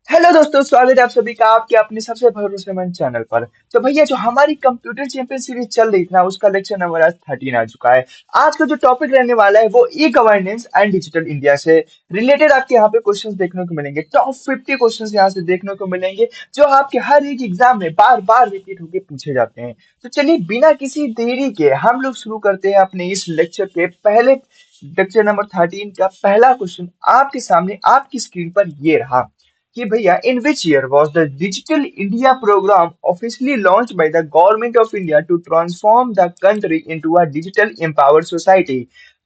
Hello दोस्तों, स्वागत है आप सभी का आपके अपने सबसे भरोसेमंद चैनल पर। तो भैया, जो हमारी कंप्यूटर चैंपियन सीरीज चल रही थी ना, उसका लेक्चर नंबर आज 13 आ चुका है। आज का जो टॉपिक रहने वाला है वो e governance and digital India से रिलेटेड आपके यहाँ पे क्वेश्चंस देखने को मिलेंगे। टॉप 50 क्वेश्चंस यहाँ से देखने को मिलेंगे, जो आपके हर एक एग्जाम में बार बार रिपीट होकर पूछे जाते हैं। तो चलिए, बिना किसी देरी के हम लोग शुरू करते हैं अपने इस लेक्चर के पहले लेक्चर नंबर 13 का पहला क्वेश्चन आपके सामने आपकी स्क्रीन पर ये रहा कि भैया, in which year was the digital India programme officially launched by the government of India to transform the country into a digital empowered society.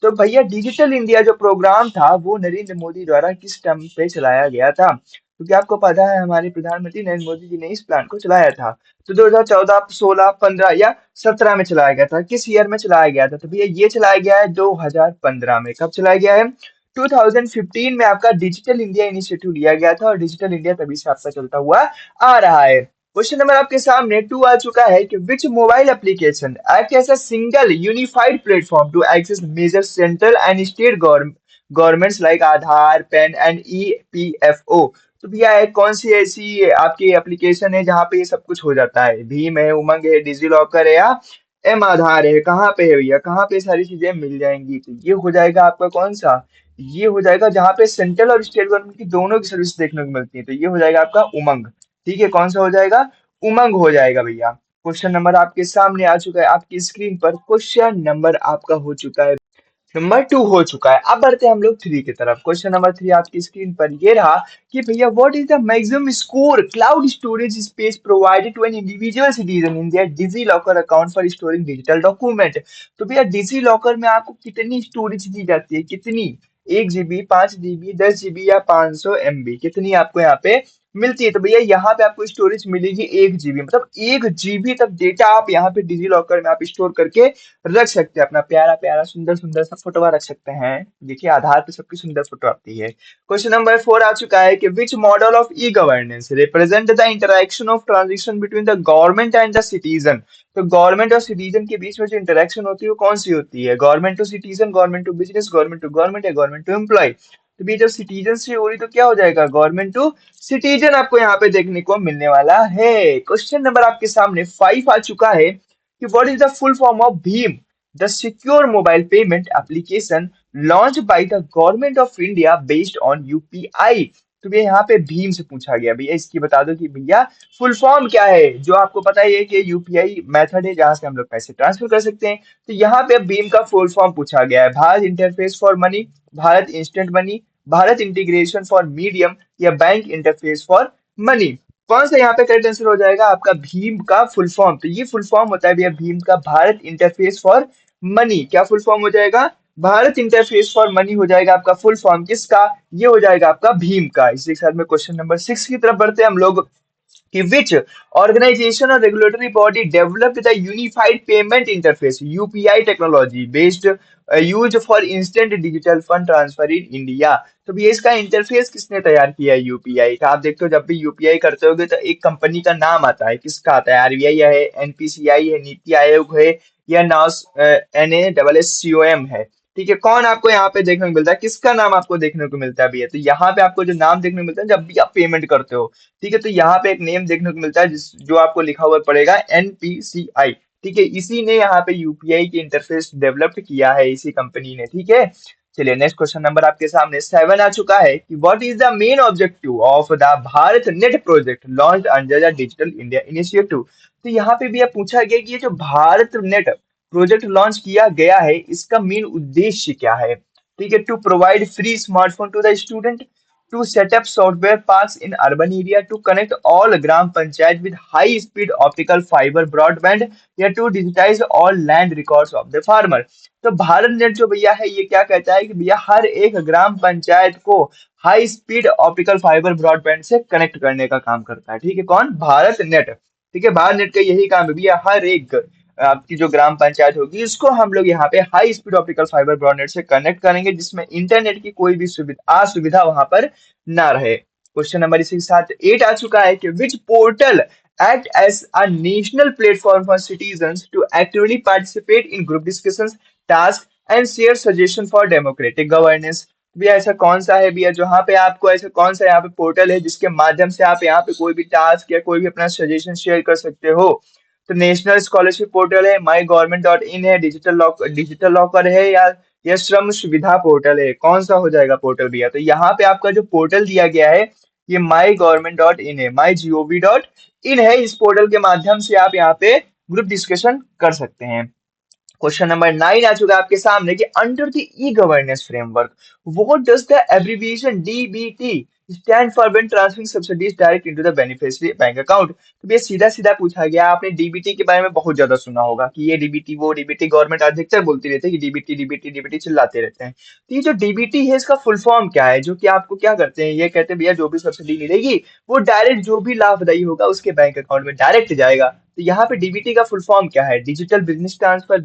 तो भैया, डिजिटल इंडिया जो प्रोग्राम था वो नरेंद्र मोदी द्वारा किस टर्म पे चलाया गया था? क्योंकि आपको पता है हमारे प्रधानमंत्री नरेंद्र मोदी जी ने इस प्लान को चलाया था। तो 2014, 16, 15 या 17 में चलाया गया था? किस ईयर में चलाया गया था? तो भैया, ये चलाया गया है 2015 में। कब चलाया गया है? 2015 में आपका डिजिटल इंडिया इनिशिएटिव लिया गया था, और डिजिटल इंडिया तभी से आपका चलता हुआ आ रहा है। क्वेश्चन नंबर आपके सामने 2 आ चुका है कि which mobile application act as a single unified platform to access major central and state governments like Aadhaar, PAN and EPFO. तो भैया, कौन सी ऐसी आपकी एप्लीकेशन है जहाँ पे ये सब कुछ हो जाता है? भीम है, उमंग है, डिजी लॉकर है, या एम आधार है? कहाँ पे है भैया? कहाँ पे सारी चीजें मिल जाएंगी? तो ये हो जाएगा आपका कौन सा? ये हो जाएगा जहाँ पे सेंट्रल और स्टेट गवर्नमेंट की दोनों की सर्विस देखने को मिलती है। तो ये हो जाएगा आपका उमंग। ठीक है, कौन सा हो जाएगा? उमंग हो जाएगा भैया। क्वेश्चन नंबर आपके सामने आ चुका है आपकी स्क्रीन पर। क्वेश्चन नंबर आपका हो चुका है नंबर 2 हो चुका है। अब बढ़ते हैं हम लोग 3 की तरफ। क्वेश्चन नंबर 3 आपकी स्क्रीन पर ये रहा कि भैया, what is the maximum score cloud storage space provided to an individual citizen in their DigiLocker account for storing digital document? तो भैया, डिजी लॉकर में आपको कितनी स्टोरेज दी जाती है? कितनी? 1 जीबी, 5 जीबी, 10 जीबी या 500 MB? कितनी आपको यहाँ पे मिलती है? तो भैया, यहाँ पे आपको स्टोरेज मिलेगी 1 जीबी। मतलब 1 जीबी तक डेटा आप यहाँ पे डिजी लॉकर में आप स्टोर करके रख सकते हैं। अपना प्यारा प्यारा सुंदर सुंदर सा फोटो रख सकते हैं। देखिए, आधार पे सबकी सुंदर फोटो आती है। क्वेश्चन नंबर 4 आ चुका है कि which model of e governance represent the interaction of transition between the government and the citizen? तो गवर्नमेंट और सिटीजन के बीच में जो इंटरेक्शन होती है वो कौन सी होती है? Government to citizen, government to business, government to government, या गवर्नमेंट टू एम्प्लॉय? तो भी जब सिटीजन से हो रही तो क्या हो जाएगा? गवर्नमेंट टू सिटीजन आपको यहाँ पे देखने को मिलने वाला है। क्वेश्चन नंबर आपके सामने 5 आ चुका है कि what is the full form of Bhim, the secure mobile payment application launched by the government of India based on UPI? तो भैया, यहाँ पे भीम से पूछा गया। भैया, इसकी बता दो कि भैया फुल फॉर्म क्या है। जो आपको पता ही है कि यूपीआई मेथड है जहां से हम लोग पैसे ट्रांसफर कर सकते हैं। तो यहाँ पे भीम का फुल फॉर्म पूछा गया है। Bharat interface for money, Bharat instant money, Bharat integration for medium, या बैंक इंटरफेस फॉर मनी? कौन सा यहाँ पे करेक्ट आंसर हो जाएगा आपका? भीम का फुल फॉर्म। तो ये फुल फॉर्म होता है भैया भीम का, भारत इंटरफेस फॉर मनी। क्या फुल फॉर्म हो जाएगा? भारत इंटरफेस फॉर मनी हो जाएगा आपका फुल फॉर्म। किसका? ये हो जाएगा आपका भीम का। इसी के साथ में क्वेश्चन नंबर 6 की तरफ बढ़ते हैं हम लोग कि which organization or regulatory body developed the unified payment interface UPI technology based used for instant digital fund transfer in India? तो भी इसका इंटरफेस किसने तैयार किया है यूपीआई का? आप देखते हो जब भी यूपीआई करते होगे तो एक कंपनी का नाम आता है। किसका आता है? आरबीआई है, एनपीसीआई है, नीति आयोग है, या नास NASSCOM है? ठीक है, कौन आपको यहाँ पे देखने को मिलता है? किसका नाम आपको देखने को मिलता है भैया? तो यहाँ पे आपको जो नाम देखने को मिलता है जब भी आप पेमेंट करते हो, ठीक है, तो यहाँ पे एक नेम देखने को मिलता है जो आपको लिखा हुआ पड़ेगा एनपीसीआई। ठीक है, इसी ने यहाँ पे यूपीआई की इंटरफेस डेवलप किया है, इसी कंपनी ने। ठीक है, चलिए नेक्स्ट क्वेश्चन नंबर आपके सामने 7 आ चुका है कि what is the main objective of the Bharat net project launched under the digital India initiative? तो यहाँ पे भी अब पूछा गया कि ये जो भारत नेट प्रोजेक्ट लॉन्च किया गया है, इसका मेन उद्देश्य क्या है? ठीक है, to provide free smartphone to the student, to set up software parks in urban area, to connect all gram panchayat with high speed optical fiber broadband, या to digitize all land records of the farmer? तो Bharat net जो भैया है ये क्या कहता है कि भैया हर एक ग्राम पंचायत को high speed optical fibre broadband से कनेक्ट करने का काम करता है। ठीक है, कौन? भारत नेट। ठीक है, भारत नेट का यही काम है भैया, हर एक आपकी जो ग्राम पंचायत होगी इसको हम लोग यहाँ पे हाई स्पीड ऑप्टिकल फाइबर ब्रॉडनेट से कनेक्ट करेंगे, जिसमें इंटरनेट की कोई भी सुविधा असुविधा वहां पर ना रहे। क्वेश्चन नंबर इसी के साथ 8 आ चुका है कि which portal act as a national platform for citizens to actively participate in group discussions, tasks, and share suggestions for democratic governance? भैया ऐसा कौन सा है भैया जहाँ पे आपको, ऐसा कौन सा यहाँ पे पोर्टल है जिसके माध्यम से आप यहाँ पे कोई भी टास्क या कोई भी अपना सजेशन शेयर कर सकते हो? तो नेशनल स्कॉलरशिप पोर्टल है, माई गवर्नमेंट डॉट इन है, डिजिटल लॉकर है, या श्रम सुविधा पोर्टल है? कौन सा हो जाएगा पोर्टल भैया? तो यहाँ पे आपका जो पोर्टल दिया गया है ये माई गवर्नमेंट डॉट इन है, माई जीओवी डॉट इन है। इस पोर्टल के माध्यम से आप यहाँ पे ग्रुप डिस्कशन कर सकते हैं। क्वेश्चन नंबर 9 आ चुका है आपके सामने कि under the e governance framework what does the abbreviation DBT stand for when transferring subsidies direct into the beneficiary bank account? तो ये सीधा सीधा पूछा गया। आपने डीबीटी के बारे में बहुत ज्यादा सुना होगा कि ये डीबीटी वो डीबीटी, गवर्नमेंट अधिकतर बोलती रहती है कि डीबीटी डीबीटी डीबीटी चिल्लाते रहते हैं। तो ये जो डीबीटी है इसका फुल फॉर्म क्या है? जो कि आपको क्या करते हैं, ये कहते हैं भैया जो भी सब्सिडी मिलेगी वो डायरेक्ट जो भी लाभदायी होगा उसके बैंक अकाउंट में डायरेक्ट जाएगा। तो यहाँ पे डीबीटी का फुल फॉर्म क्या है? Digital business transfer,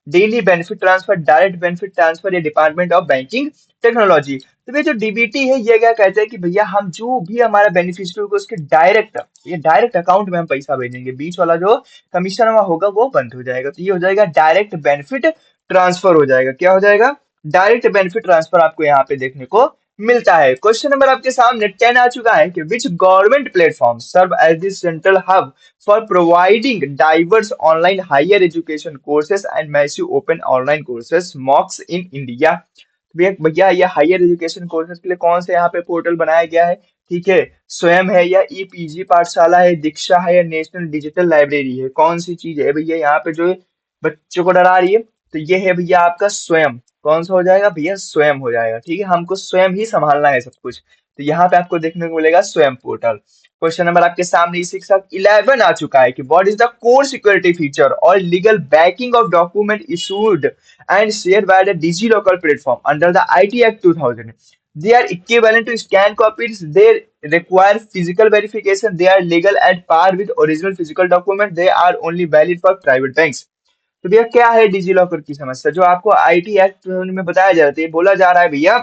daily benefit transfer, direct benefit transfer, या डिपार्टमेंट ऑफ बैंकिंग टेक्नोलॉजी? तो ये जो डीबीटी है ये क्या कहते हैं कि भैया हम जो भी हमारा बेनिफिशियरी को उसके डायरेक्ट, ये डायरेक्ट अकाउंट में हम पैसा भेजेंगे, बीच वाला जो कमीशन वहाँ होगा वो बंद हो जाएगा। तो ये हो जाएगा डायरेक्ट बेनिफिट ट्रांसफर हो जाएगा। क्या हो जाएगा? डायरेक्ट बेनिफिट ट्रांसफर आपको यहाँ पे देखने को मिलता है। क्वेश्चन नंबर आपके सामने 10 आ चुका है कि which government platform serve as the central hub for providing diverse online higher education courses and massive open online courses MOOCs in India? भैया भैया ये हायर एजुकेशन कोर्सेज के लिए कौन सा यहाँ पे पोर्टल बनाया गया है? ठीक है, स्वयं है, या ई पीजी पाठशाला है, दीक्षा है, या नेशनल डिजिटल लाइब्रेरी है? कौन सी चीज है भैया यहाँ पे जो बच्चों को डरा रही है? तो ये है भैया आपका स्वयं। कौन सा हो जाएगा भैया? स्वयं हो जाएगा। ठीक है, हमको स्वयं ही संभालना है सब कुछ। तो यहाँ पे आपको देखने को मिलेगा स्वयं पोर्टल। क्वेश्चन नंबर आपके सामने इसी के साथ 11 आ चुका है कि what is the core security feature और legal backing of document issued and shared by the DigiLocker platform under the IT Act 2000. They are equivalent to scan copies. They require physical verification. They are legal at par with original physical document. They are only valid for private banks. तो भैया क्या है digi locker की समस्या जो आपको IT act में बताया जा रहा है? बोला जा रहा है भैया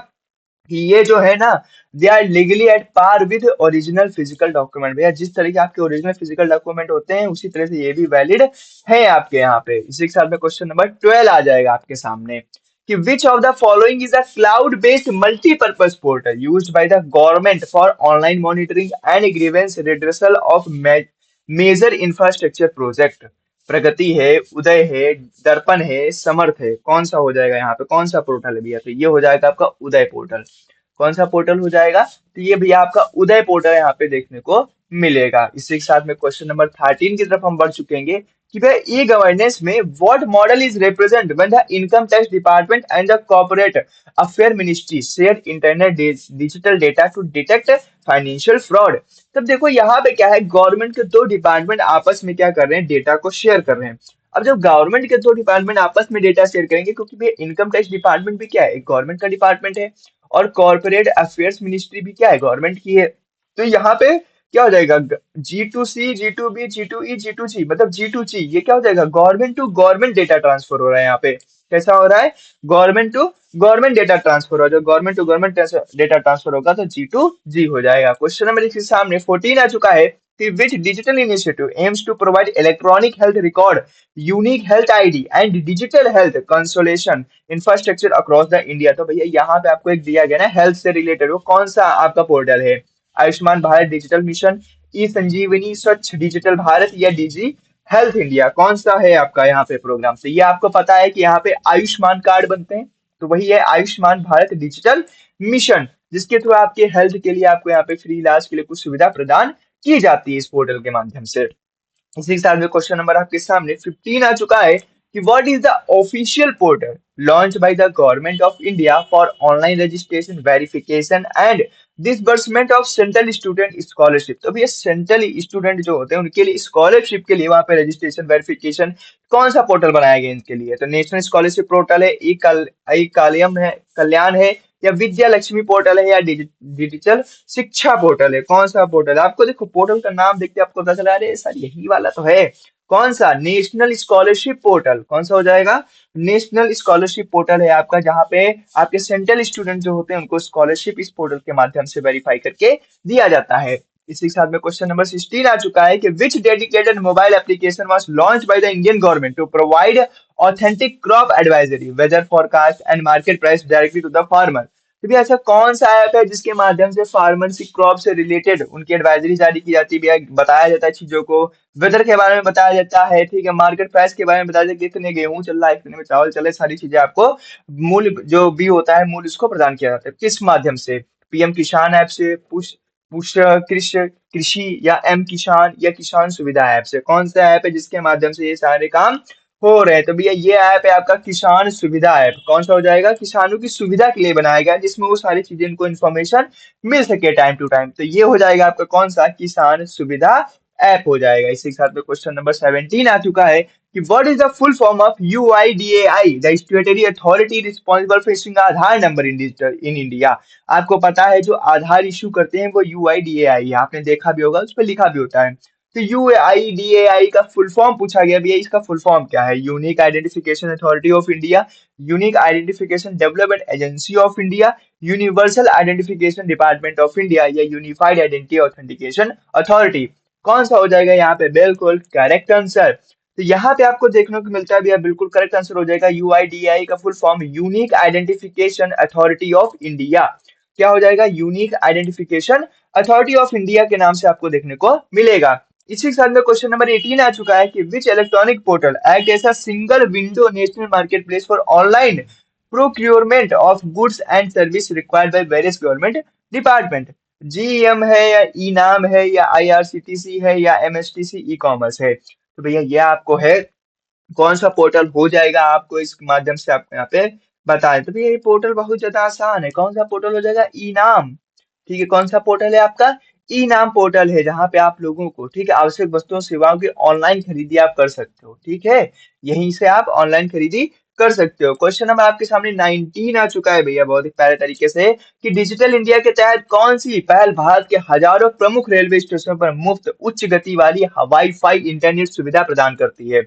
कि ये जो है ना, they are legally at par with original physical document. भैया जिस तरह के आपके ओरिजिनल फिजिकल डॉक्यूमेंट होते हैं उसी तरह से ये भी वैलिड है आपके यहाँ पे। इसी के साथ में क्वेश्चन नंबर 12 आ जाएगा आपके सामने कि which of the following is a cloud based multipurpose portal used by the government for online monitoring and grievance redressal of major infrastructure project? Pragati है, उदय है, दर्पण है, समर्थ है? कौन सा हो जाएगा यहाँ पे? कौन सा पोर्टल है भैया? तो ये हो जाएगा आपका उदय पोर्टल। कौन सा पोर्टल हो जाएगा? तो ये भैया आपका उदय पोर्टल यहाँ पे देखने को मिलेगा। इसी के साथ में क्वेश्चन नंबर 13 की तरफ हम बढ़ चुकेंगे कि भाई ई गवर्नेंस में what model is represent when the income tax department and the corporate affair ministry share internet digital data to detect financial fraud? तब देखो यहाँ पे क्या है, गवर्नमेंट के दो डिपार्टमेंट आपस में क्या कर रहे हैं, डेटा को शेयर कर रहे हैं। अब जब गवर्नमेंट के दो डिपार्टमेंट आपस में डेटा शेयर करेंगे, क्योंकि भैया इनकम टैक्स डिपार्टमेंट भी क्या है, एक गवर्नमेंट का डिपार्टमेंट है, और कॉर्पोरेट अफेयर्स मिनिस्ट्री भी क्या है, गवर्नमेंट की है। तो यहाँ पे क्या हो जाएगा, G2C, G2B, G2E, G2G, मतलब G2G, ये क्या हो जाएगा, government to government data transfer हो रहा है यहाँ पे। कैसा हो रहा है? Government to government data transfer हो, जो government to government data transfer होगा तो G2G हो जाएगा। क्वेश्चन नंबर इसके सामने 14 आ चुका है कि which digital initiative aims to provide electronic health record, unique health ID and digital health consultation infrastructure across the India? तो भैया यहाँ पे आपको एक दिया गया ना हेल्थ से रिलेटेड, वो कौन सा आपका पोर्टल है? आयुष्मान भारत डिजिटल मिशन, ई संजीवनी, स्वच्छ डिजिटल भारत, या डीजी हेल्थ इंडिया? कौन सा है आपका यहाँ पे प्रोग्राम? से ये आपको पता है कि यहाँ पे आयुष्मान कार्ड बनते हैं, तो वही है आयुष्मान भारत डिजिटल मिशन, जिसके थ्रू आपके हेल्थ के लिए आपको यहाँ पे फ्री इलाज के लिए कुछ सुविधा प्रदान की जाती है इस पोर्टल के माध्यम से। इसी के साथ में क्वेश्चन नंबर आपके सामने 15 आ चुका है कि what is the official portal launch by the government of India for online registration verification and disbursement of central student scholarship? तो भैया सेंट्रल स्टूडेंट जो होते हैं उनके लिए स्कॉलरशिप के लिए वहां पे रजिस्ट्रेशन वेरिफिकेशन कौन सा पोर्टल बनाया गया इनके लिए? तो नेशनल स्कॉलरशिप पोर्टल है, ई कालियम है, कल्याण है, या विद्या लक्ष्मी पोर्टल है, या डिजिटल शिक्षा पोर्टल है? कौन सा पोर्टल है? आपको देखो पोर्टल का नाम देखते आपको पता चला, अरे सर यही वाला तो है। कौन सा? National scholarship portal. कौन सा हो जाएगा? नेशनल स्कॉलरशिप पोर्टल है आपका, जहाँ पे आपके सेंट्रल स्टूडेंट जो होते हैं उनको स्कॉलरशिप इस पोर्टल के माध्यम से वेरीफाई करके दिया जाता है। इसी के साथ में क्वेश्चन नंबर 16 आ चुका है कि which dedicated mobile application was launched by the Indian government to provide authentic crop advisory, weather forecast and market price directly to the farmer? तो भी ऐसा कौन सा ऐप है जिसके माध्यम से फार्मर की क्रॉप से रिलेटेड उनकी एडवाइजरी जारी की जाती है भैया, बताया जाता है चीजों को, वेदर के बारे में बताया जाता है, ठीक है, मार्केट प्राइस के बारे में बताया जाता है, कितने गेहूं चल रहा है, कितने में चावल चल रहा है, सारी चीजें आपको मूल्य जो भी होता है मूल्य उसको प्रदान किया जाता है। किस माध्यम से? पीएम किसान ऐप से, पुश पुश कृषि कृषि या एम किसान या किसान सुविधा ऐप से? कौन सा ऐप है जिसके माध्यम से ये सारे काम हो रहे हैं? तो भैया ये ऐप है आपका किसान सुविधा ऐप। कौन सा हो जाएगा? किसानों की सुविधा के लिए बनाया गया है, जिसमें वो सारी चीजें इनको इन्फॉर्मेशन मिल सके टाइम टू टाइम। तो ये हो जाएगा आपका कौन सा? किसान सुविधा ऐप हो जाएगा। इसी के साथ में क्वेश्चन नंबर 17 आ चुका है कि what is the full form of UIDAI, the स्टेटरी authority responsible for issuing Aadhaar number in digital in India? आपको पता है जो आधार इशू करते हैं वो यूआईडीएआई, आपने देखा भी होगा, उस पर लिखा भी होता है। तो यूआईडीएआई का फुल फॉर्म पूछा गया भैया, इसका फुल फॉर्म क्या है? Unique identification authority of India, unique identification development agency of India, universal identification department of India, या यूनिफाइड आइडेंटिटी ऑथेंटिकेशन अथॉरिटी? कौन सा हो जाएगा यहाँ पे? बिल्कुल करेक्ट आंसर। तो यहाँ पे आपको देखने को मिलता है भैया, बिल्कुल करेक्ट आंसर हो जाएगा। यूआईडीएआई का full form unique identification authority of India. क्या हो जाएगा? Unique identification authority of India के नाम से आपको देखने को मिलेगा। इसी के साथ में क्वेश्चन नंबर 18 आ चुका है कि which electronic portal act as a single window national market place for online procurement of goods and service required by various government department? GeM है या ई नाम है या आईआरसीटीसी है या एमएसटीसी ई कॉमर्स है? तो भैया ये आपको है कौन सा पोर्टल हो जाएगा, आपको इस माध्यम से आपको यहाँ पे बताएं। तो भैया ये पोर्टल बहुत ज्यादा आसान है। कौन सा पोर्टल हो जाएगा? ई नाम। ठीक है, कौन सा पोर्टल है आपका? ई नाम पोर्टल है, जहां पे आप लोगों को, ठीक है, आवश्यक वस्तुओं सेवाओं की ऑनलाइन खरीदी आप कर सकते हो। ठीक है, यहीं से आप ऑनलाइन खरीदी कर सकते हो। क्वेश्चन नंबर आपके सामने 19 आ चुका है भैया, बहुत ही प्यारे तरीके से, कि डिजिटल इंडिया के तहत कौन सी पहल भारत के हजारों प्रमुख रेलवे स्टेशनों पर मुफ्त उच्च गति वाली वाई फाई इंटरनेट सुविधा प्रदान करती है?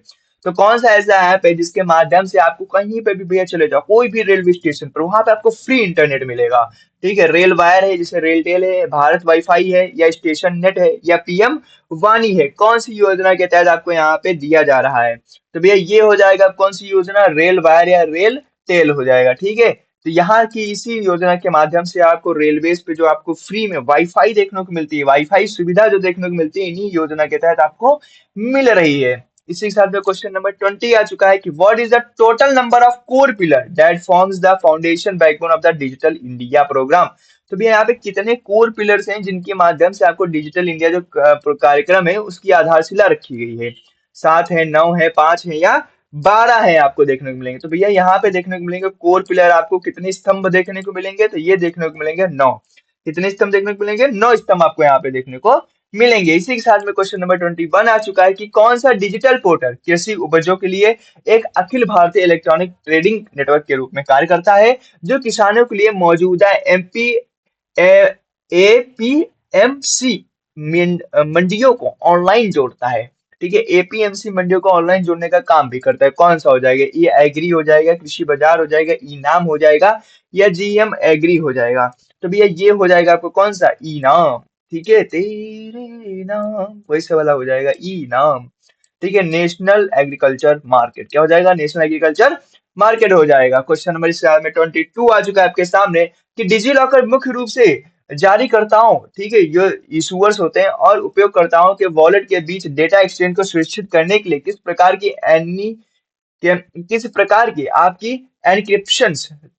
तो कौन सा ऐसा ऐप है जिसके माध्यम से आपको कहीं पे भी भैया चले जाओ, कोई भी रेलवे स्टेशन पर, वहां पे आपको फ्री इंटरनेट मिलेगा? ठीक है, रेल वायर है जैसे रेलटेल है, भारत वाईफाई है, या स्टेशन नेट है, या पीएम वानी है? कौन सी योजना के तहत आपको यहाँ पे दिया जा रहा है? तो भैया ये हो जाएगा कौन सी योजना? रेल वायर या रेल टेल हो जाएगा। ठीक है, तो यहाँ की इसी योजना के माध्यम से आपको रेलवेज पे जो आपको फ्री में वाईफाई देखने को मिलती है, वाईफाई सुविधा जो देखने को मिलती है, इन्हीं योजना के तहत आपको मिल रही है। इसी के साथ में क्वेश्चन नंबर 20 आ चुका है कि what is the total number of core pillar that forms the foundation backbone of the digital India programme? तो भैया यहाँ पे कितने कोर पिलर्स हैं जिनके माध्यम से आपको डिजिटल इंडिया जो कार्यक्रम है उसकी आधारशिला रखी गई है? 7 है, 9 है, 5 है, या 12 है आपको देखने को मिलेंगे? तो भैया यहाँ पे देखने को मिलेंगे कोर पिलर, आपको कितने स्तंभ देखने को मिलेंगे? तो ये देखने को मिलेंगे 9। कितने स्तंभ देखने को मिलेंगे? 9 स्तंभ आपको यहाँ पे देखने को मिलेंगे। इसी के साथ में क्वेश्चन नंबर 21 आ चुका है कि कौन सा डिजिटल पोर्टल कृषि उपजों के लिए एक Akhil Bharatiya electronic trading network के रूप में कार्य करता है, जो किसानों के लिए मौजूदा एमपी एपीएमसी मंडियों को ऑनलाइन जोड़ता है? ठीक है, एपीएमसी मंडियों को ऑनलाइन जोड़ने का काम भी करता है। कौन सा हो जाएगा? ई एग्री हो जाएगा, कृषि बाजार हो जाएगा, ई नाम हो जाएगा, या जीएम एग्री हो जाएगा? तो भैया ये हो जाएगा आपको कौन सा? ई नाम। ठीक है, तेरे नाम वैसे वाला हो जाएगा, ई नाम। ठीक है, नेशनल एग्रीकल्चर मार्केट। क्या हो जाएगा? नेशनल एग्रीकल्चर मार्केट हो जाएगा। क्वेश्चन नंबर इस में 22 आ चुका है आपके सामने कि डिजी लॉकर मुख्य रूप से जारीकर्ताओं, ठीक है, जो इशूअर्स होते हैं, और उपयोगकर्ताओं के वॉलेट के बीच डेटा एक्सचेंज को सुनिश्चित करने के लिए किस प्रकार की आपकी एनक्रिप्शन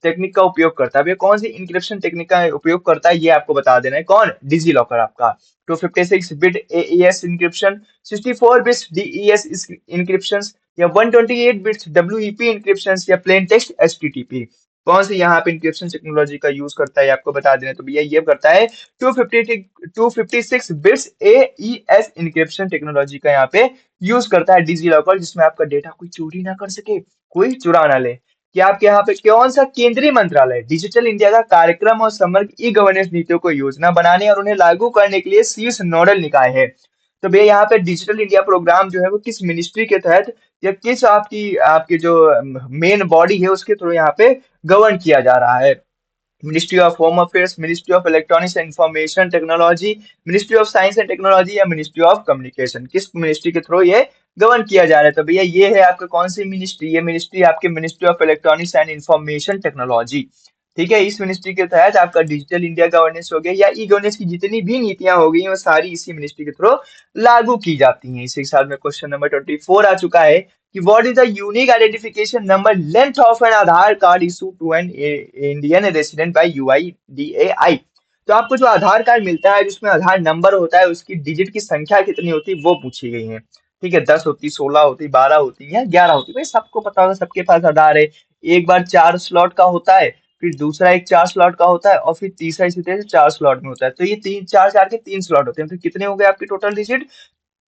टेक्निक का उपयोग करता है? भैया कौन सी इंक्रिप्शन टेक्निक का उपयोग करता है ये आपको बता देना है। कौन? डिजी लॉकर आपका 256 bit AES encryption, 64 bits DES encryption, या 128 बिट्स डब्ल्यूईपी इंक्रिप्शन, या प्लेन टेक्स्ट एचटीटीपी? कौन सी यहाँ पे इंक्रिप्शन टेक्नोलॉजी का यूज करता है आपको बता देना। तो भैया ये करता है 256 बिट्स एईएस इंक्रिप्शन टेक्नोलॉजी का यहाँ पे यूज करता है डिजी लॉकर, जिसमें आपका डेटा कोई चोरी ना कर सके, कोई चुरा ना ले। कि आपके यहाँ पे कौन सा केंद्रीय मंत्रालय डिजिटल इंडिया का कार्यक्रम और समग्र ई गवर्नेंस नीतियों को योजना बनाने और उन्हें लागू करने के लिए शीर्ष नोडल निकाय है? तो भैया यहाँ पे डिजिटल इंडिया प्रोग्राम जो है वो किस मिनिस्ट्री के तहत, या किस आपकी आपकी जो मेन बॉडी है उसके थ्रू यहाँ पे गवर्न किया जा रहा है? Ministry of home affairs, ministry of electronics and information technology, ministry of science and technology, या मिनिस्ट्री ऑफ कम्युनिकेशन? किस मिनिस्ट्री के थ्रू ये गवर्न किया जा रहा है? तो भैया ये है आपका कौन सी मिनिस्ट्री? ये मिनिस्ट्री आपके ministry of electronics and information technology. ठीक है, इस मिनिस्ट्री के तहत आपका डिजिटल इंडिया गवर्नेंस हो गया या ई गवर्नेंस की जितनी भी नीतियां हो गई वो सारी इसी मिनिस्ट्री के थ्रू लागू की जाती हैं। इसी के साथ में क्वेश्चन नंबर 24 आ चुका है कि what is the unique identification number length of an Aadhaar card issue to an Indian resident by UIDAI. तो आपको जो आधार कार्ड मिलता है जिसमें आधार नंबर होता है उसकी डिजिट की संख्या कितनी होती है वो पूछी गई है। ठीक है, 10 होती, 16 होती, 12 होती है, 11 होती है। भाई सबको पता होगा, सबके पास आधार है। एक बार 4 स्लॉट का होता है, फिर दूसरा एक 4 स्लॉट का होता है और फिर तीसरा इसी तरह से 4 स्लॉट में होता है। तो ये तीन, चार चार के 3 स्लॉट होते हैं। तो कितने हो गए आपके टोटल डिजिट?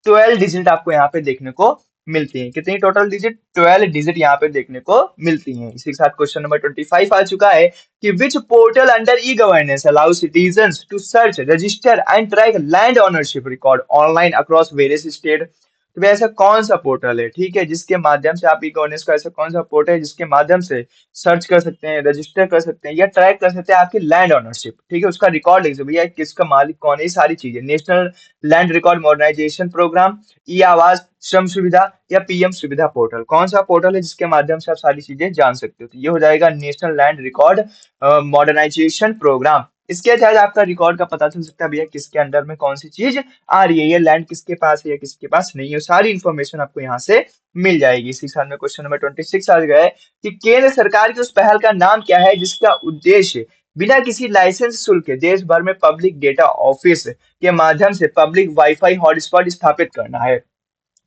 12 डिजिट आपको यहाँ पे देखने को मिलती हैं। कितनी टोटल डिजिट? 12 डिजिट यहाँ पे देखने को मिलती हैं। इसी के साथ क्वेश्चन नंबर 25 आ चुका है कि which portal under e governance allow citizens to search, register and track land ownership record online across various state. तो भाई ऐसा कौन सा पोर्टल है, ठीक है, जिसके माध्यम से आप ई गवर्नेंस का, ऐसा कौन सा पोर्टल है जिसके माध्यम से सर्च कर सकते हैं, रजिस्टर कर सकते हैं या ट्रैक कर सकते हैं आपकी लैंड ओनरशिप, ठीक है, उसका रिकॉर्ड लिख सकते हैं भैया किसका मालिक कौन है, ये सारी चीजें। National land record modernisation programme, e Awas, Shram सुविधा या पीएम सुविधा पोर्टल। कौन सा पोर्टल है जिसके माध्यम से आप सारी चीजें जान सकते हो? तो ये हो जाएगा national land record modernisation programme. इसके तहत आपका रिकॉर्ड का पता चल सकता है भैया किसके अंडर में कौन सी चीज आ रही है, ये लैंड किसके पास है या किसके पास नहीं है, सारी इंफॉर्मेशन आपको यहाँ से मिल जाएगी। इसी साल में क्वेश्चन नंबर 26 आ गया है कि केंद्र सरकार की उस पहल का नाम क्या है जिसका उद्देश्य बिना किसी लाइसेंस शुल्क के देश भर में पब्लिक डेटा ऑफिस के माध्यम से पब्लिक वाईफाई हॉटस्पॉट स्थापित करना है।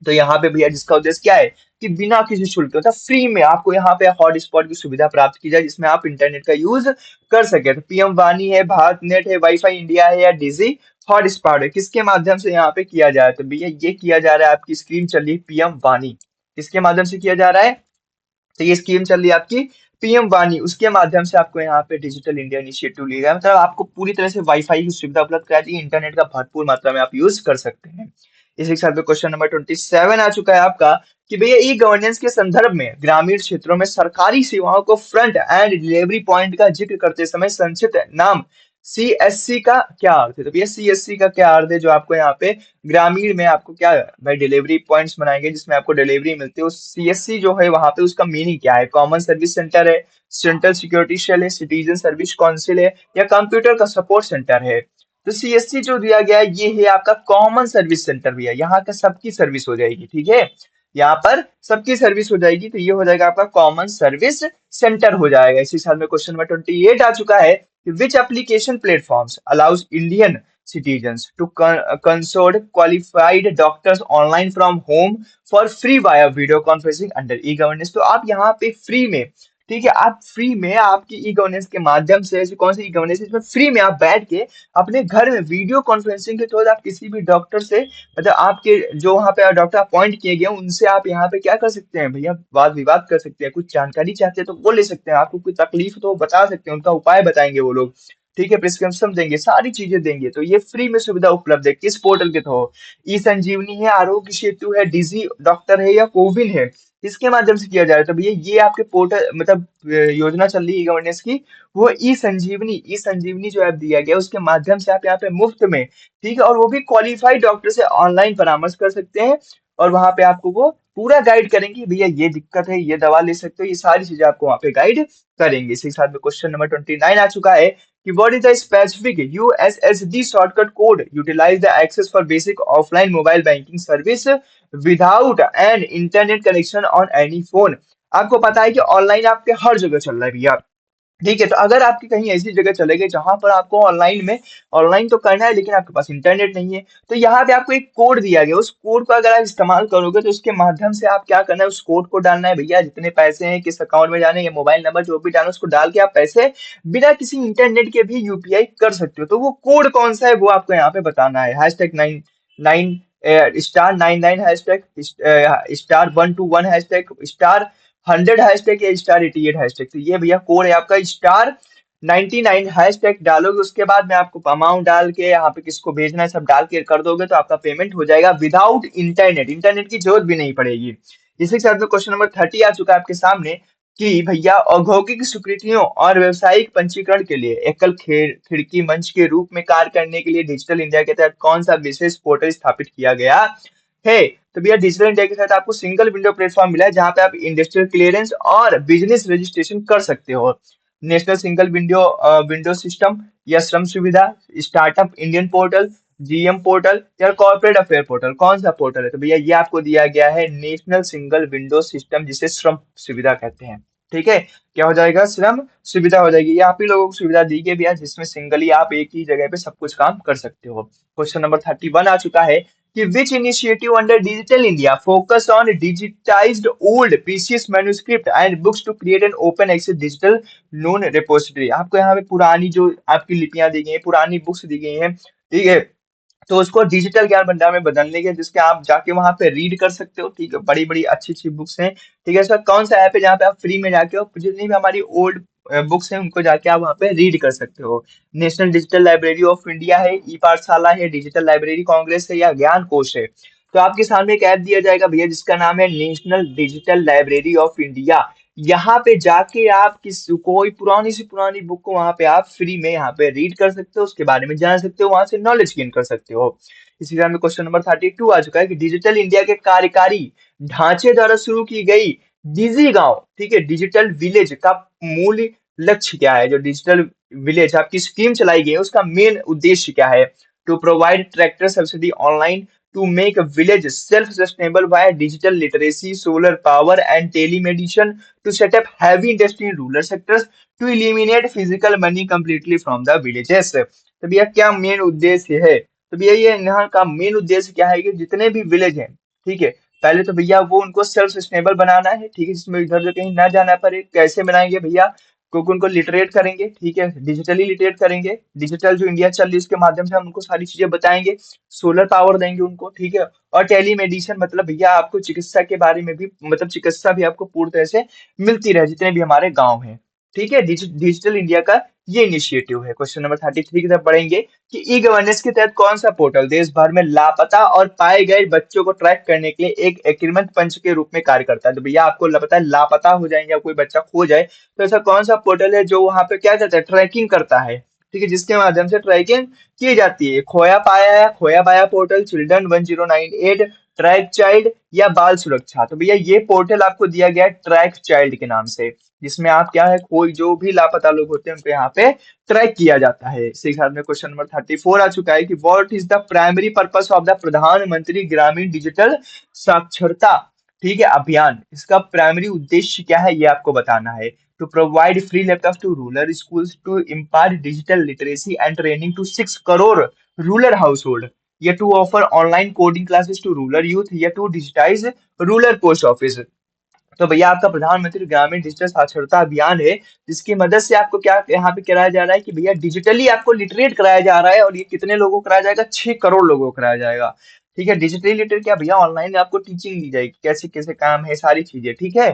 तो यहाँ पे भैया जिसका उद्देश्य क्या है कि बिना किसी शुल्क के, मतलब फ्री में आपको यहाँ पे हॉटस्पॉट की सुविधा प्राप्त की जाए जिसमें आप इंटरनेट का यूज कर सके। तो पीएम वानी है, भारत नेट है, वाईफाई इंडिया है या डिजी हॉटस्पॉट है, किसके माध्यम से यहाँ पे किया जा रहा है? तो भैया ये किया जा रहा है, आपकी स्क्रीन चल रही है पीएम वानी, किसके माध्यम से किया जा रहा है? तो ये स्कीम चल रही है आपकी पीएम वानी, उसके माध्यम से आपको यहाँ पे डिजिटल इंडिया इनिशिएटिव लिया गया है। मतलब आपको पूरी तरह से वाईफाई की सुविधा उपलब्ध करा दी है, इंटरनेट का भरपूर मात्रा में आप यूज कर सकते हैं। इसी के साथ में क्वेश्चन नंबर 27 आ चुका है आपका कि भैया ई गवर्नेंस के संदर्भ में ग्रामीण क्षेत्रों में सरकारी सेवाओं को फ्रंट एंड डिलीवरी पॉइंट का जिक्र करते समय संक्षिप्त नाम सीएससी का क्या अर्थ है? तो भैया सीएससी का क्या अर्थ है, जो आपको यहाँ पे ग्रामीण में आपको क्या भाई डिलीवरी पॉइंट्स बनाएंगे जिसमें आपको डिलीवरी मिलती है, उस सीएससी जो है वहां पे उसका मीनिंग क्या है? कॉमन सर्विस सेंटर है, सेंट्रल सिक्योरिटी सेल है, सिटीजन सर्विस काउंसिल है या कंप्यूटर का सपोर्ट सेंटर है? तो सीएससी जो दिया गया है ये है आपका कॉमन सर्विस सेंटर भैया, यहाँ का सबकी सर्विस हो जाएगी, ठीक है, यहाँ पर सबकी सर्विस हो जाएगी। तो ये हो जाएगा आपका कॉमन सर्विस सेंटर हो जाएगा। इसी साल में क्वेश्चन नंबर 28 आ चुका है which application platforms allows Indian citizens to consult qualified doctors online from home for free via video conferencing under e-governance? तो आप यहाँ पे फ्री में, ठीक है, आप फ्री में आपकी ई गवर्नेंस के माध्यम से, ऐसी कौन सी ई गवर्नेंस इसमें फ्री में आप बैठ के अपने घर में वीडियो कॉन्फ्रेंसिंग के थ्रू आप किसी भी डॉक्टर से, मतलब आपके जो वहाँ पे डॉक्टर अपॉइंट किए गए हैं, उनसे आप यहाँ पे क्या कर सकते हैं भैया, वाद विवाद कर सकते हैं, कुछ जानकारी चाहते हैं तो वो ले सकते हैं, आपको कोई तकलीफ हो तो वो बता सकते हैं, उनका उपाय बताएंगे वो लोग, ठीक है, प्रिस्क्रिप्शन देंगे, सारी चीजें देंगे। तो ये फ्री में सुविधा उपलब्ध है किस पोर्टल के थ्रू? ई संजीवनी है, आरोग्य सेतु है, डिजी डॉक्टर है या कोविन है, इसके माध्यम से किया जा रहा है। तो भैया ये आपके पोर्टल, मतलब योजना चल रही है गवर्नेंस की, वो ई संजीवनी जो ऐप दिया गया उसके माध्यम से आप यहाँ पे मुफ्त में, ठीक है, और वो भी क्वालिफाइड डॉक्टर से ऑनलाइन परामर्श कर सकते हैं और वहां पे आपको वो पूरा गाइड करेंगे भैया ये दिक्कत है, ये दवा ले सकते हो, ये सारी चीजें आपको वहां पे गाइड करेंगे। इसी के साथ में क्वेश्चन नंबर 29 आ चुका है कि what is the specific USSD shortcut code utilise the access for basic offline mobile banking service without an internet connection on any phone? आपको पता है कि ऑनलाइन आपके हर जगह चल रहा है भैया, ठीक है, तो अगर आपकी कहीं ऐसी जगह चले गए जहां पर आपको ऑनलाइन में, ऑनलाइन तो करना है लेकिन आपके पास इंटरनेट नहीं है, तो यहाँ पे आपको एक कोड दिया गया, उस कोड को अगर आप इस्तेमाल करोगे तो उसके माध्यम से आप क्या करना है, उस कोड को डालना है भैया, जितने पैसे हैं किस अकाउंट में जाने, या मोबाइल नंबर जो भी डालना, उसको डाल के आप पैसे बिना किसी इंटरनेट के भी यूपीआई कर सकते हो। तो वो कोड कौन सा है वो आपको यहाँ पे बताना है। Hashtag 9 star 99 hashtag star 121 hashtag star 100 hashtag या स्टार 88 हैशटैग। तो ये भैया कोड है आपका स्टार 99 हैशटैग डालोगे, उसके बाद में आपको अमाउंट डाल के यहाँ पे किसको भेजना है सब डाल के कर दोगे तो आपका पेमेंट हो जाएगा विदाउट इंटरनेट, इंटरनेट की जरूरत भी नहीं पड़ेगी। इसी के साथ में क्वेश्चन नंबर 30 आ चुका है आपके सामने कि भैया औद्योगिक स्वीकृतियों और व्यावसायिक पंजीकरण के लिए एकल खिड़की मंच के रूप में कार्य करने के लिए डिजिटल इंडिया के तहत कौन सा विशेष पोर्टल स्थापित किया गया है? तो भैया डिजिटल इंडिया के साथ आपको सिंगल विंडो प्लेटफॉर्म मिला है जहां पे आप इंडस्ट्रियल क्लियरेंस और बिजनेस रजिस्ट्रेशन कर सकते हो। नेशनल सिंगल विंडो सिस्टम, या श्रम सुविधा, startup Indian portal, GM portal, या कॉर्पोरेट अफेयर पोर्टल? कौन सा पोर्टल है? तो भैया ये आपको दिया गया है नेशनल सिंगल विंडो सिस्टम, जिसे श्रम सुविधा कहते हैं। ठीक है, क्या हो जाएगा? श्रम सुविधा हो जाएगी। ये आप ही लोगों को सुविधा दी गई भैया, जिसमें सिंगली आप एक ही जगह पे सब कुछ काम कर सकते हो। क्वेश्चन नंबर 31 आ चुका है कि which initiative under digital India focus on digitised old precious manuscript and books to create an open access digital known repository? आपको यहाँ पे पुरानी जो आपकी लिपियां दी गई हैं, पुरानी बुक्स दी गई हैं, ठीक है, तो उसको डिजिटल ज्ञान भंडार में बदलने के, जिसके आप जाके वहां पे रीड कर सकते हो। ठीक है, बड़ी बड़ी अच्छी अच्छी बुक्स हैं। ठीक है, इसका कौन सा ऐप है जहाँ पे आप फ्री में जाके और जितनी भी हमारी ओल्ड बुक्स हैं उनको जाके आप वहाँ पे रीड कर सकते हो? National digital library of India है, ई पाठशाला है, डिजिटल लाइब्रेरी कांग्रेस है, या ज्ञान कोश है? तो आपके सामने एक ऐप दिया जाएगा भैया, जिसका नाम है national digital library of India. यहाँ पे जाके आप कोई पुरानी से पुरानी बुक को वहां पे आप फ्री में यहाँ पे रीड कर सकते हो, उसके बारे में जान सकते हो, वहां से नॉलेज गेन कर सकते हो। इसी तरह में क्वेश्चन नंबर 32 आ चुका है कि डिजिटल इंडिया के कार्यकारी ढांचे द्वारा शुरू की गई डिजी गांव, ठीक है, डिजिटल विलेज का मूल लक्ष्य क्या है? जो डिजिटल विलेज आपकी स्कीम चलाई गई है, उसका मेन उद्देश्य क्या है? To provide tractor subsidy online, to make a village self-sustainable via digital literacy, solar power, and telemedicine, to set up heavy industry in rural sectors, to eliminate physical money completely from the villages। तो भैया क्या main उद्देश्य है? तो भैया ये यहाँ का मेन उद्देश्य क्या है कि जितने भी विलेज हैं, ठीक है, पहले तो भैया वो उनको सेल्फ सस्टेनेबल बनाना है, ठीक है, जिसमें इधर उधर कहीं ना जाना पड़े। कैसे बनाएंगे भैया? क्योंकि उनको लिटरेट करेंगे, ठीक है, डिजिटली लिटरेट करेंगे। डिजिटल जो इंडिया चल रही है उसके माध्यम से हम उनको सारी चीजें बताएंगे, सोलर पावर देंगे उनको, ठीक है। और टेलीमेडिसिन मतलब भैया आपको चिकित्सा के बारे में भी, मतलब चिकित्सा भी आपको पूरी तरह से मिलती रहे जितने भी हमारे गांव हैं। ठीक है, डिजिटल इंडिया का ये इनिशिएटिव है। क्वेश्चन नंबर 33 की तरफ बढ़ेंगे कि ई गवर्नेंस के तहत कौन सा पोर्टल देश भर में लापता और पाए गए बच्चों को ट्रैक करने के लिए एक एग्रीमेंट पंच के रूप में कार्य करता है? तो भैया आपको पता है, लापता हो जाए या कोई बच्चा खो जाए, तो ऐसा कौन सा पोर्टल है जो वहां पे क्या करता है? ट्रैकिंग करता है, ठीक है, जिसके माध्यम से ट्रैकिंग की जाती है। खोया पाया है, खोया पाया पोर्टल, चिल्ड्रन 1098, ट्रैक चाइल्ड, या बाल सुरक्षा? तो भैया ये पोर्टल आपको दिया गया है ट्रैक चाइल्ड के नाम से, जिसमें आप क्या है, कोई जो भी लापता लोग होते हैं उनको यहाँ पे ट्रैक किया जाता है। इसी के साथ में क्वेश्चन नंबर 34 आ चुका है कि what is the primary purpose of the प्रधानमंत्री ग्रामीण डिजिटल साक्षरता, ठीक है, अभियान? इसका प्राइमरी उद्देश्य क्या है ये आपको बताना है। To provide free laptop to rural schools, to impart digital literacy and training to 6 crore rural household, या to offer online coding classes to rural youth, या to digitise rural post office? तो भैया आपका प्रधानमंत्री ग्रामीण डिजिटल साक्षरता अभियान है, जिसकी मदद से आपको क्या यहाँ पे कराया जा रहा है कि भैया डिजिटली आपको लिटरेट कराया जा रहा है। और ये कितने लोगों को कराया जाएगा? 6 करोड़ लोगों को कराया जाएगा। ठीक है, डिजिटली लिटरेट क्या भैया? ऑनलाइन आपको टीचिंग दी जाएगी, कैसे कैसे काम है, सारी चीजें। ठीक है,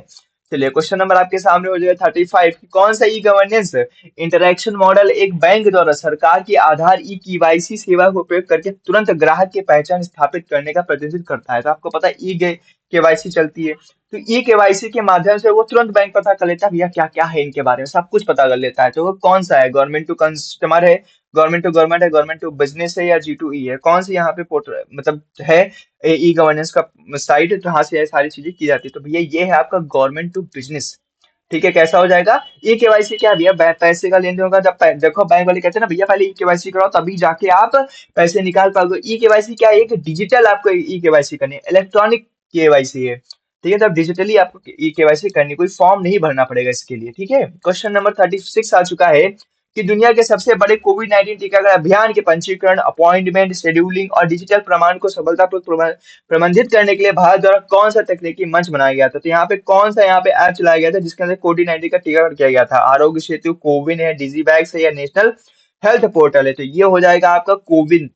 चलिए क्वेश्चन नंबर आपके सामने हो जाएगा 35 कि कौन सा ई गवर्नेंस इंटरैक्शन मॉडल एक बैंक द्वारा सरकार की आधार ई केवाईसी सेवा का उपयोग करके तुरंत ग्राहक की पहचान स्थापित करने का प्रतिनिधित्व करता है? तो आपको पता है ई केवाईसी चलती है, तो ई केवाईसी के माध्यम से वो तुरंत बैंक पता कर लेता है भैया क्या क्या है इनके बारे में, सब कुछ पता कर लेता है। तो वो कौन सा है? गवर्नमेंट टू कस्टमर है, गवर्नमेंट टू गवर्नमेंट है, गवर्नमेंट टू बिजनेस है, या जी टू ई है? कौन सी यहाँ पे पोर्टल मतलब है ई गवर्नेंस का साइट जहाँ से ये सारी चीजें की जाती है? तो भैया ये है आपका गवर्नमेंट टू बिजनेस। ठीक है, कैसा हो जाएगा? ई केवाईसी क्या है भैया? पैसे का लेन देन होगा। जब देखो बैंक वाले कहते हैं ना भैया पहले ई केवाईसी कराओ तभी जाके आप पैसे निकाल पाओगे। ई केवाईसी क्या है? एक डिजिटल आपको ई केवाईसी करनी है, इलेक्ट्रॉनिक केवाईसी है। ठीक है, तब डिजिटली आपको ई केवाईसी करनी, कोई फॉर्म नहीं भरना पड़ेगा इसके लिए। ठीक है, क्वेश्चन नंबर 36 आ चुका है कि दुनिया के सबसे बड़े कोविड 19 टीकाकरण अभियान के पंजीकरण, अपॉइंटमेंट, शेड्यूलिंग और डिजिटल प्रमाण को सफलतापूर्वक प्रबंधित करने के लिए भारत द्वारा कौन सा तकनीकी मंच बनाया गया था? तो यहाँ पे कौन सा यहाँ पे ऐप चलाया गया था जिसके अंदर कोविड 19 का टीकाकरण किया गया था? आरोग्य सेतु, कोविन है, डिजी बैग्स है, या नेशनल हेल्थ पोर्टल है? तो ये हो जाएगा आपका कोविन।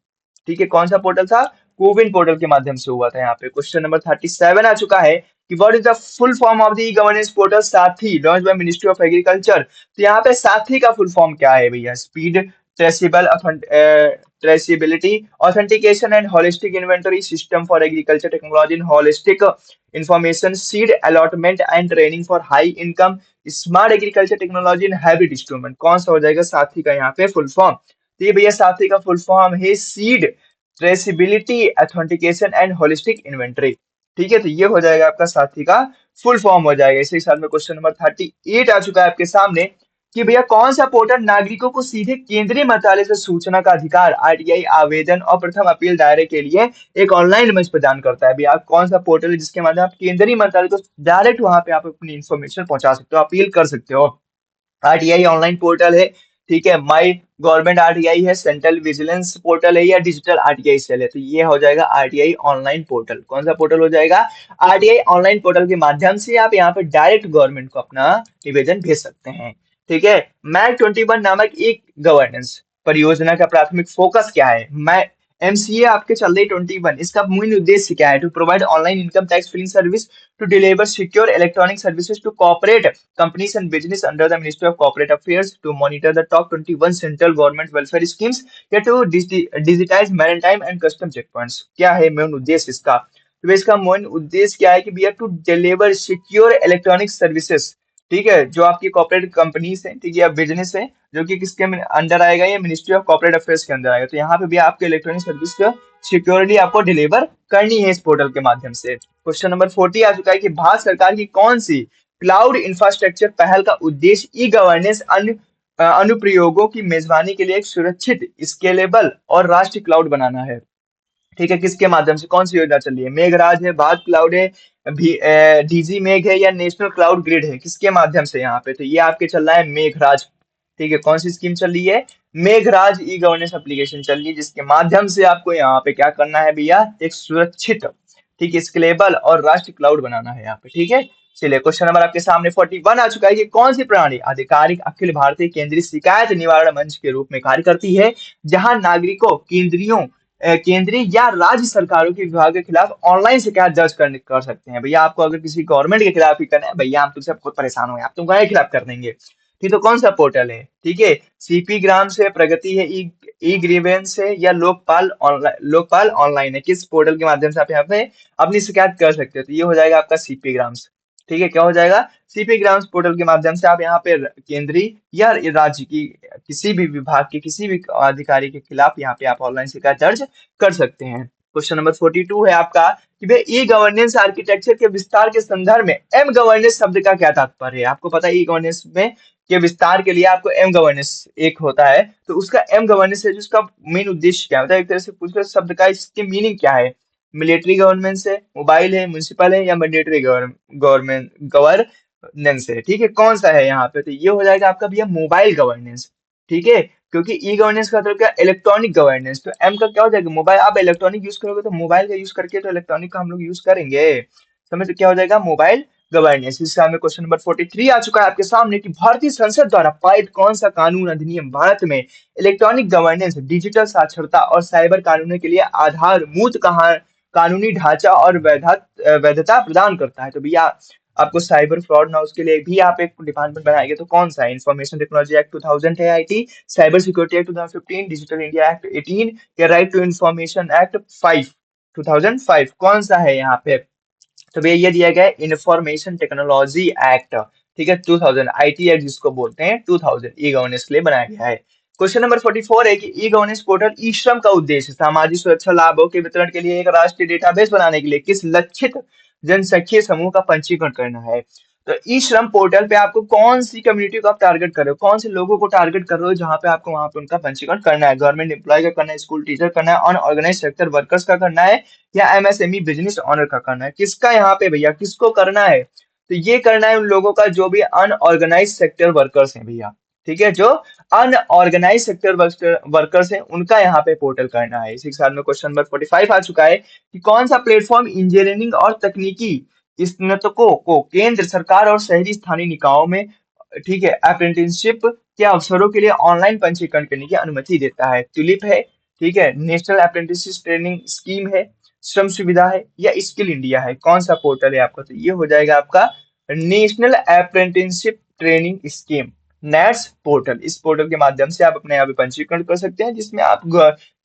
ठीक है, कौन सा पोर्टल था? कोविन पोर्टल के माध्यम से हुआ था। यहाँ पे क्वेश्चन नंबर 37 आ चुका है कि what is the full form of the e governance portal Saathi launch by ministry of agriculture? तो यहाँ पे साथी का फुल फॉर्म क्या है भैया? Speed, traceable, traceability, authentication and holistic inventory system for agriculture technology in holistic information, seed allotment and training for high income, smart agriculture technology in heavy distribution? कौन सा हो जाएगा साथी का यहाँ पे फुल फॉर्म? तो ये भैया साथी का फुल फॉर्म है seed, traceability, authentication and holistic inventory. ठीक है, तो ये हो जाएगा आपका साथी का फुल फॉर्म हो जाएगा। इसी के साथ में क्वेश्चन नंबर 38 आ चुका है आपके सामने कि भैया कौन सा पोर्टल नागरिकों को सीधे केंद्रीय मंत्रालय से सूचना का अधिकार, आरटीआई आवेदन और प्रथम अपील दायरे के लिए एक ऑनलाइन मंच प्रदान करता है। भैया कौन सा पोर्टल है जिसके माध्यम आप केंद्रीय मंत्रालय को डायरेक्ट वहां पे आप अपनी इन्फॉर्मेशन पहुंचा सकते हो, अपील कर सकते हो। आरटीआई ऑनलाइन पोर्टल है, ठीक है, माई गवर्नमेंट आरटीआई है, सेंट्रल विजिलेंस पोर्टल है, या डिजिटल आरटीआई सेल है। तो ये हो जाएगा आरटीआई ऑनलाइन पोर्टल। कौन सा पोर्टल हो जाएगा? आरटीआई ऑनलाइन पोर्टल के माध्यम से आप यहाँ पे डायरेक्ट गवर्नमेंट को अपना निवेदन भेज सकते हैं। ठीक है। मैक 21 नामक एक गवर्नेंस परियोजना का प्राथमिक फोकस क्या है? मैं एमसीए आपके चल रही 21, इसका मूल उद्देश्य क्या है? To provide online income tax filing service, to deliver secure electronic services to corporate companies and business under the Ministry of Corporate Affairs, to monitor the top 21 central government welfare schemes, या to digitize maritime and custom checkpoints। क्या है main उद्देश्य इसका? तो इसका main उद्देश्य क्या है कि भैया to deliver secure electronic services, ठीक है, जो आपकी कॉर्पोरेट कंपनीज है, ठीक है, या बिजनेस है, जो कि किसके अंडर आएगा? ये मिनिस्ट्री ऑफ कॉर्पोरेट अफेयर्स के अंदर आएगा। तो यहाँ पे भी आपके इलेक्ट्रॉनिक सर्विस को सिक्योरिटी आपको डिलीवर करनी है इस पोर्टल के माध्यम से। क्वेश्चन नंबर 40 आ चुका है कि भारत सरकार की कौन सी क्लाउड इंफ्रास्ट्रक्चर पहल का उद्देश्य ई गवर्नेंस अनुप्रयोगों की मेजबानी के लिए एक सुरक्षित, स्केलेबल और राष्ट्रीय क्लाउड बनाना है। ठीक है, किसके माध्यम से, कौन सी योजना चल रही है? मेघराज है, भारत क्लाउड है, डीजी मेघ है, या नेशनल क्लाउड ग्रिड है? किसके माध्यम से यहाँ पे? तो ये आपके चल रहा है मेघराज। ठीक है, कौन सी स्कीम चल रही है? मेघराज ई गवर्नेंस एप्लीकेशन चल रही है, जिसके माध्यम से आपको यहाँ पे क्या करना है भैया? एक सुरक्षित, ठीक है, स्केलेबल और राष्ट्रीय क्लाउड बनाना है यहाँ पे। ठीक है, चलिए क्वेश्चन नंबर आपके सामने 41 आ चुका है कि कौन सी प्रणाली आधिकारिक अखिल भारतीय केंद्रीय शिकायत निवारण मंच के रूप में कार्य करती है, जहां नागरिकों केंद्रीय या राज्य सरकारों के विभाग के खिलाफ ऑनलाइन शिकायत दर्ज कर सकते हैं। भैया आपको अगर किसी गवर्नमेंट के खिलाफ ही करना है, भैया हम तुमसे बहुत परेशान हुए, आप तुम्हारे खिलाफ कर देंगे। ठीक, तो कौन सा पोर्टल है? ठीक है, सीपी ग्राम से, प्रगति है, ई ई ग्रीवेंस है, या लोकपाल ऑनलाइन है? किस पोर्टल के माध्यम से आप यहाँ पे अपनी शिकायत कर सकते हो? तो ये हो जाएगा आपका सीपी ग्राम्स। ठीक है, क्या हो जाएगा? सीपी ग्राम्स पोर्टल के माध्यम से आप यहाँ पे केंद्रीय या राज्य की किसी भी विभाग के किसी भी अधिकारी के खिलाफ यहाँ पे आप ऑनलाइन शिकायत दर्ज कर सकते हैं। क्वेश्चन नंबर 42 है आपका कि भाई ई गवर्नेंस आर्किटेक्चर के विस्तार के संदर्भ में एम गवर्नेंस शब्द का क्या तात्पर्य है? आपको पता है ई गवर्नेंस में के विस्तार के लिए आपको एम गवर्नेंस एक होता है, तो उसका एम गवर्नेंस है, जिसका मेन उद्देश्य क्या होता है? एक तरह से पूछकर शब्द का इसकी मीनिंग क्या है? मिलिट्री गवर्नमेंट है, मोबाइल है, म्युनिसिपल है, या मैंडेटरी गवर्नेंस है? ठीक है, कौन सा है यहाँ पे? तो ये हो जाएगा आपका भैया मोबाइल गवर्नेंस। ठीक है, क्योंकि ई गवर्नेंस का मतलब क्या? Electronic governance. तो एम का क्या हो जाएगा? मोबाइल। आप इलेक्ट्रॉनिक यूज करोगे तो मोबाइल का यूज करके तो इलेक्ट्रॉनिक का हम लोग यूज करेंगे। समझ, तो क्या हो जाएगा? Mobile governance. इस साल में क्वेश्चन नंबर 43 आ चुका है आपके सामने कि भारतीय संसद द्वारा पारित कौन सा कानून अधिनियम भारत में इलेक्ट्रॉनिक गवर्नेंस, डिजिटल साक्षरता और साइबर कानूनों के लिए आधारभूत कानूनी ढांचा और वैधता प्रदान करता है? तो भैया आपको साइबर फ्रॉड ना, उसके लिए भी आप एक डिपार्टमेंट बनाएंगे, तो कौन सा है? इंफॉर्मेशन टेक्नोलॉजी एक्ट 2000 है IT, cyber security act 2015, digital India act 18, या राइट टू इंफॉर्मेशन एक्ट 5 2005? कौन सा है यहाँ पे? तो भैया ये दिया गया है इंफॉर्मेशन टेक्नोलॉजी एक्ट। ठीक है, 2000 आईटी एक्ट जिसको बोलते हैं, 2000 ई गवर्नेंस के लिए बनाया गया है। क्वेश्चन नंबर 44 है कि ई गवर्नेंस पोर्टल ई श्रम का उद्देश्य सामाजिक सुरक्षा लाभों के वितरण के लिए एक राष्ट्रीय डेटाबेस बनाने के लिए किस लक्षित जनसंख्यीय समूह का पंजीकरण करना है? तो ई श्रम पोर्टल पे आपको कौन सी कम्युनिटी को आप टारगेट कर रहे हो, कौन से लोगों को टारगेट कर रहे हो, जहां पे आपको वहां पे उनका पंजीकरण करना है? गवर्नमेंट एम्प्लॉय का करना है, स्कूल टीचर करना है, अनऑर्गेनाइज सेक्टर वर्कर्स का करना है, या एमएसएमई बिजनेस ऑनर का करना है? किसका यहाँ पे भैया, किसको करना है? तो ये करना है उन लोगों का जो भी अनऑर्गेनाइज सेक्टर वर्कर्स हैं भैया। ठीक है, जो अनऑर्गेनाइज सेक्टर वर्कर्स हैं उनका यहाँ पे पोर्टल करना है। इसी के साथ में क्वेश्चन नंबर 45 आ चुका है कि कौन सा प्लेटफॉर्म इंजीनियरिंग और तकनीकी स्नातकों को केंद्र सरकार और शहरी स्थानीय निकायों में, ठीक है, अप्रेंटिसशिप के अवसरों के लिए ऑनलाइन पंजीकरण करने की अनुमति देता है? ट्यूलिप है, ठीक है, नेशनल अप्रेंटिसशिप ट्रेनिंग स्कीम है, श्रम सुविधा है, या स्किल इंडिया है? कौन सा पोर्टल है आपका? तो ये हो जाएगा आपका national apprenticeship training scheme, nets portal. इस पोर्टल के माध्यम से आप अपने यहाँ पे पंजीकरण कर सकते हैं, जिसमें आप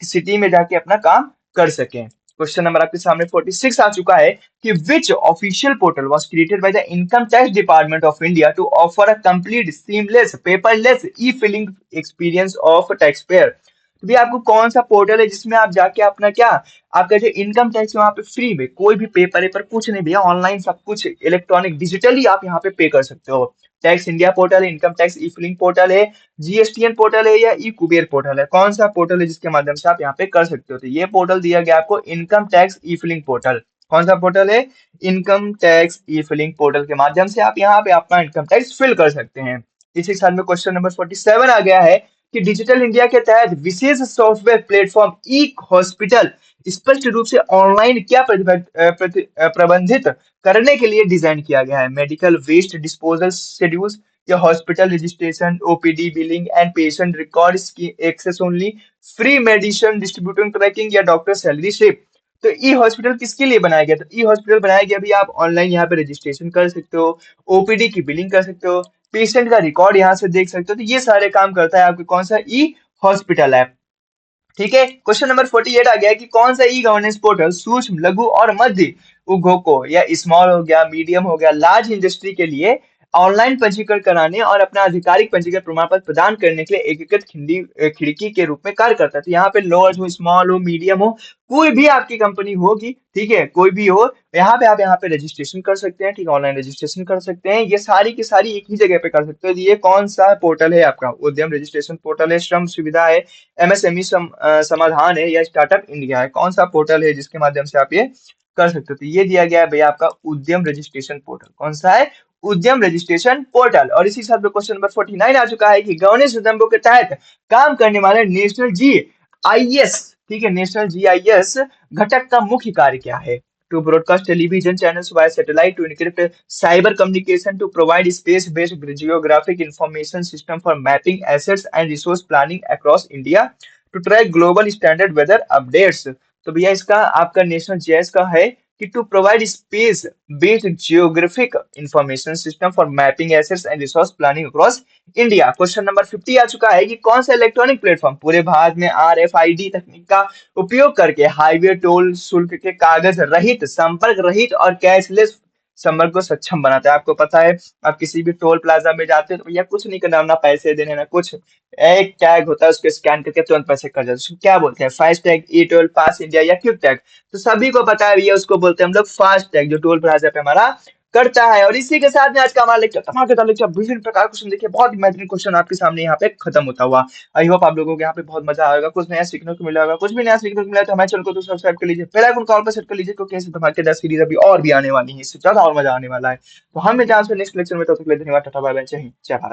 सिटी में जाके अपना काम कर सकें। क्वेश्चन नंबर आपके सामने 46 आ चुका है कि which official portal was created by the income tax department of India to offer a complete seamless paperless e filing experience of tax payer? तो भी आपको कौन सा पोर्टल है जिसमें आप जाके अपना क्या, आपका जो इनकम टैक्स वहां पे फ्री में, कोई भी पेपर कुछ नहीं भैया, ऑनलाइन सब कुछ इलेक्ट्रॉनिक डिजिटली आप यहाँ पे पे कर सकते हो। टैक्स इंडिया पोर्टल है, income tax e filling portal है, जीएसटीएन पोर्टल है या ई कुबेर पोर्टल है? कौन सा पोर्टल है जिसके माध्यम से आप यहाँ पे कर सकते हो? तो ये पोर्टल दिया गया आपको, income tax e filling portal. कौन सा पोर्टल है? Income tax e filling portal के माध्यम से आप यहाँ पे अपना इनकम टैक्स फिल कर सकते हैं। इसी के साथ में क्वेश्चन नंबर 47 आ गया है कि डिजिटल इंडिया के तहत विशेष सॉफ्टवेयर प्लेटफॉर्म ई हॉस्पिटल स्पष्ट रूप से ऑनलाइन क्या प्रबंधित करने के लिए डिजाइन किया गया है? मेडिकल वेस्ट डिस्पोजल शेड्यूल्स या hospital registration, OPD billing and patient records की access only, free medicine distributing tracking या डॉक्टर सैलरी स्लिप? तो ई हॉस्पिटल किसके लिए बनाया गया? तो ई हॉस्पिटल बनाया गया भी, आप ऑनलाइन यहाँ पे रजिस्ट्रेशन कर सकते हो, ओपीडी की बिलिंग कर सकते हो, पेशेंट का रिकॉर्ड यहाँ से देख सकते हो। तो ये सारे काम करता है आपके कौन सा? ई हॉस्पिटल ऐप। ठीक है, क्वेश्चन नंबर 48 आ गया है कि कौन सा ई गवर्नेंस पोर्टल सूक्ष्म, लघु और मध्य उद्योगों या स्मॉल हो गया, मीडियम हो गया, लार्ज इंडस्ट्री के लिए ऑनलाइन पंजीकरण कराने और अपना आधिकारिक पंजीकरण प्रमाण पत्र प्रदान करने के लिए एकीकृत खिड़की के रूप में कार्य करता है? तो यहाँ पे लोअर हो, स्मॉल हो, मीडियम हो, कोई भी आपकी कंपनी होगी, ठीक है, कोई भी हो, यहाँ पे आप यहाँ पे रजिस्ट्रेशन कर सकते हैं। ठीक है, ऑनलाइन रजिस्ट्रेशन कर सकते हैं। ये सारी की सारी एक ही जगह पे कर सकते हो। ये कौन सा पोर्टल है आपका? उद्यम रजिस्ट्रेशन पोर्टल है, श्रम सुविधा है, एमएसएमई समाधान है या स्टार्टअप इंडिया है? कौन सा पोर्टल है जिसके माध्यम से आप ये कर सकते हो? तो ये दिया गया है भैया आपका उद्यम रजिस्ट्रेशन पोर्टल। कौन सा है? उद्यम रजिस्ट्रेशन पोर्टल। और इसी के साथ में क्वेश्चन नंबर 49 आ चुका है कि गवर्नेंस उद्यमों के तहत काम करने वाले नेशनल जीआईएस, ठीक है, नेशनल जीआईएस घटक का मुख्य कार्य क्या है? To broadcast television channels via satellite, to encrypt cyber communication, to provide space based geographic information system for mapping assets and resource planning across India, to track global standard weather updates? तो भैया इसका आपका national GIS का है कि to provide space based geographic information system for mapping assets and resource planning across India. Question number 50 आ चुका है कि कौन सा इलेक्ट्रॉनिक प्लेटफॉर्म पूरे भारत में आरएफआईडी तकनीक का उपयोग करके हाईवे टोल शुल्क के कागज रहित, संपर्क रहित और कैशलेस संपर्क को सक्षम बनाता है? आपको पता है, आप किसी भी टोल प्लाजा में जाते हो तो भैया कुछ नहीं करना, ना पैसे देने ना कुछ, एक टैग होता है, उसको स्कैन करके तुरंत पैसे कट जाते हैं। उसको क्या बोलते हैं? फास्ट टैग, ई टोल, पास इंडिया या क्विक टैग? तो सभी को पता है भैया, उसको बोलते हैं हम लोग फास्ट टैग, जो टोल प्लाजा पे हमारा करता है। और इसी के साथ में आज का हमारा लेक्चर, धमाकेदार लेक्चर, विभिन्न प्रकार क्वेश्चन देखिए, बहुत ही बेहतरीन क्वेश्चन आपके सामने यहाँ पे खत्म होता हुआ। आई होप आप लोगों को यहाँ पे बहुत मजा आएगा, कुछ नया सीखने को मिला होगा। कुछ भी नया सीखने को मिला तो हमारे चैनल को तो सब्सक्राइब कर लीजिए, बेल आइकन कॉल पर सेट कर लीजिए, क्योंकि ऐसे धमाकेदार सीरीज अभी और भी आने वाली है, इससे ज्यादा और मजा आने वाला है। तो हम मिलते हैं आपसे नेक्स्ट लेक्चर में, तब तक के लिए धन्यवाद, टाटा बाय बाय, जय हिंद, जय भारत।